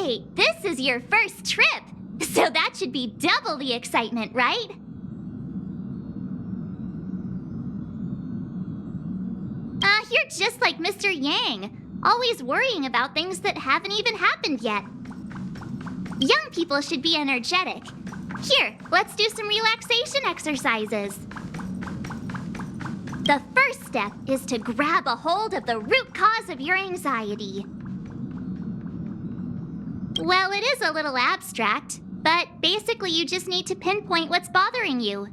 Wait, this is your first trip, so that should be double the excitement, right? You're just like Mr. Yang, always worrying about things that haven't even happened yet. Young people should be energetic. Here, let's do some relaxation exercises. The first step is to grab a hold of the root cause of your anxiety. Well, it is a little abstract, but basically you just need to pinpoint what's bothering you.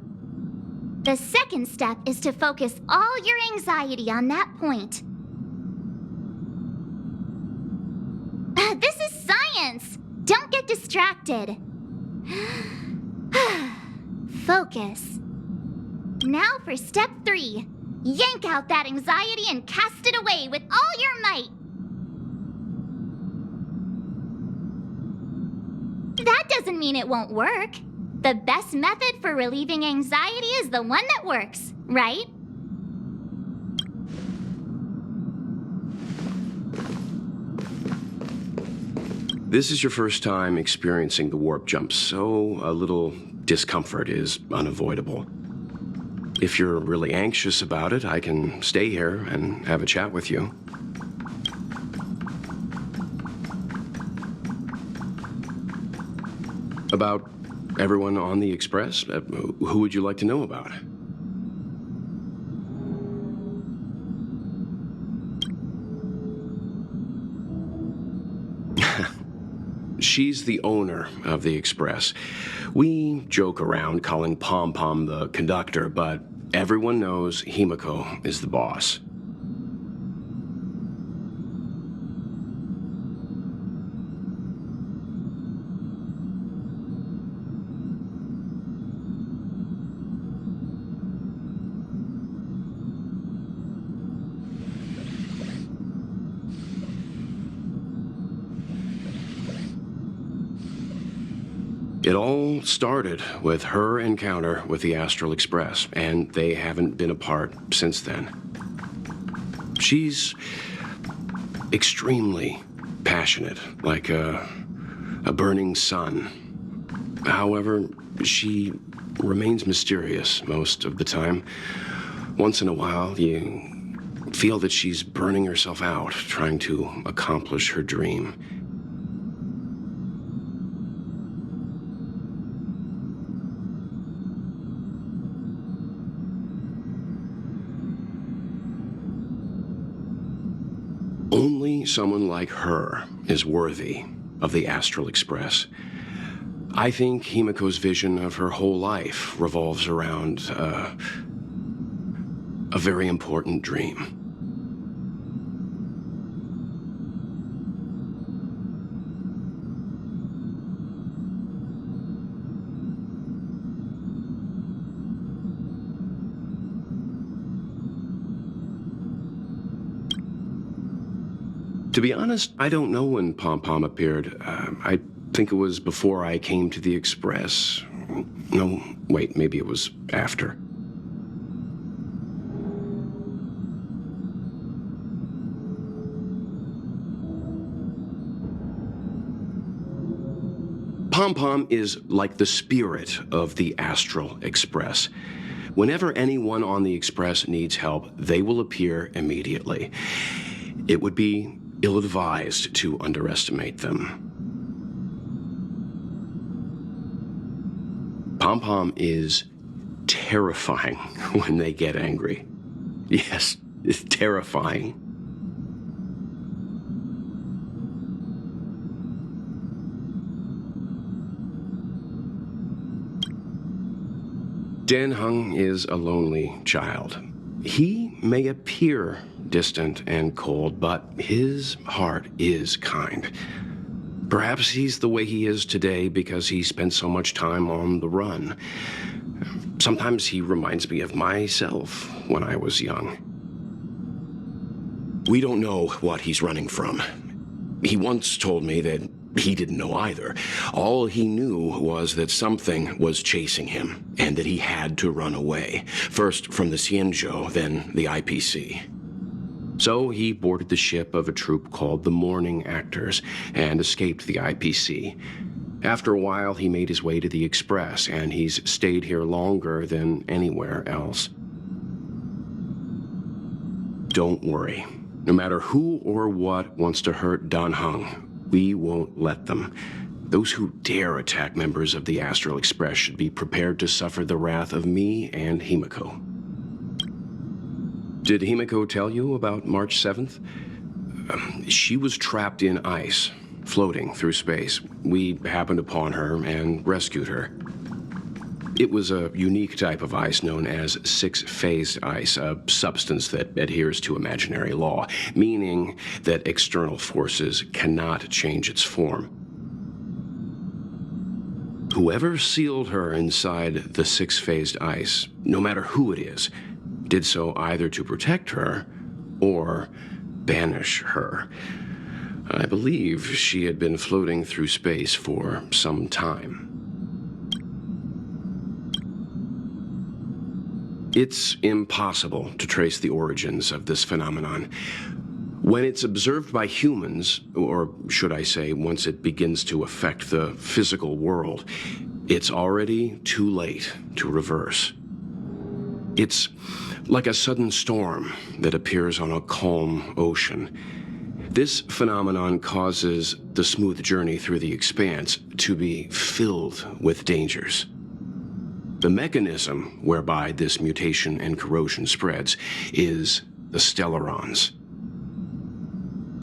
The second step is to focus all your anxiety on that point. This is science! Don't get distracted. Focus. Now for step 3. Yank out that anxiety and cast it away with all your might. That doesn't mean it won't work. The best method for relieving anxiety is the one that works, right? This is your first time experiencing the warp jump, so a little discomfort is unavoidable. If you're really anxious about it, I can stay here and have a chat with you. About everyone on the Express? Who would you like to know about? She's the owner of the Express. We joke around calling Pom Pom the conductor, but everyone knows Himiko is the boss. It all started with her encounter with the Astral Express, and they haven't been apart since then. She's extremely passionate, like a burning sun. However, she remains mysterious most of the time. Once in a while, you feel that she's burning herself out, trying to accomplish her dream. Only someone like her is worthy of the Astral Express. I think Himiko's vision of her whole life revolves around a very important dream. To be honest, I don't know when Pom Pom appeared. I think it was before I came to the Express. No, wait, maybe it was after. Pom Pom is like the spirit of the Astral Express. Whenever anyone on the Express needs help, they will appear immediately. It would be ill-advised to underestimate them. Pom Pom is terrifying when they get angry. Yes, it's terrifying. Dan Hung is a lonely child. He may appear distant and cold, but his heart is kind. Perhaps he's the way he is today because he spent so much time on the run. Sometimes he reminds me of myself when I was young. We don't know what he's running from. He once told me that he didn't know either. All he knew was that something was chasing him, and that he had to run away. First from the Xianzhou, then the IPC. So he boarded the ship of a troupe called the Morning Actors and escaped the IPC. After a while, he made his way to the Express, and he's stayed here longer than anywhere else. Don't worry. No matter who or what wants to hurt Dan Heng, we won't let them. Those who dare attack members of the Astral Express should be prepared to suffer the wrath of me and Himiko. Did Himiko tell you about March 7th? She was trapped in ice, floating through space. We happened upon her and rescued her. It was a unique type of ice known as six-phased ice, a substance that adheres to imaginary law, meaning that external forces cannot change its form. Whoever sealed her inside the six-phased ice, no matter who it is, did so either to protect her or banish her. I believe she had been floating through space for some time. It's impossible to trace the origins of this phenomenon. When it's observed by humans, or should I say, once it begins to affect the physical world, it's already too late to reverse. It's like a sudden storm that appears on a calm ocean. This phenomenon causes the smooth journey through the expanse to be filled with dangers. The mechanism whereby this mutation and corrosion spreads is the stellarons.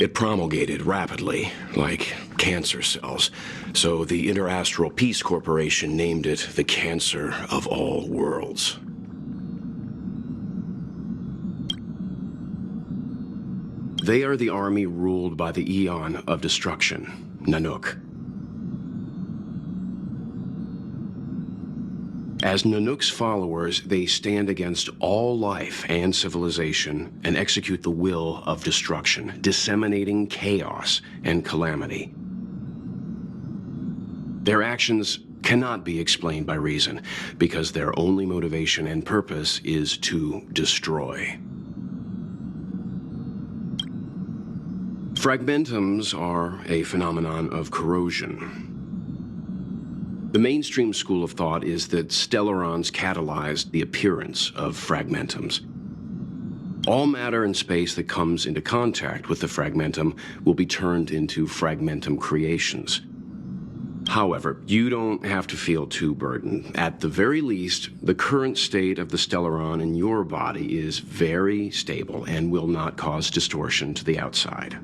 It promulgated rapidly, like cancer cells, so the Interastral Peace Corporation named it the Cancer of All Worlds. They are the army ruled by the Eon of Destruction, Nanook. As Nanook's followers, they stand against all life and civilization and execute the will of destruction, disseminating chaos and calamity. Their actions cannot be explained by reason, because their only motivation and purpose is to destroy. Fragmentums are a phenomenon of corrosion. The mainstream school of thought is that stellarons catalyzed the appearance of fragmentums. All matter in space that comes into contact with the fragmentum will be turned into fragmentum creations. However, you don't have to feel too burdened. At the very least, the current state of the stellaron in your body is very stable and will not cause distortion to the outside.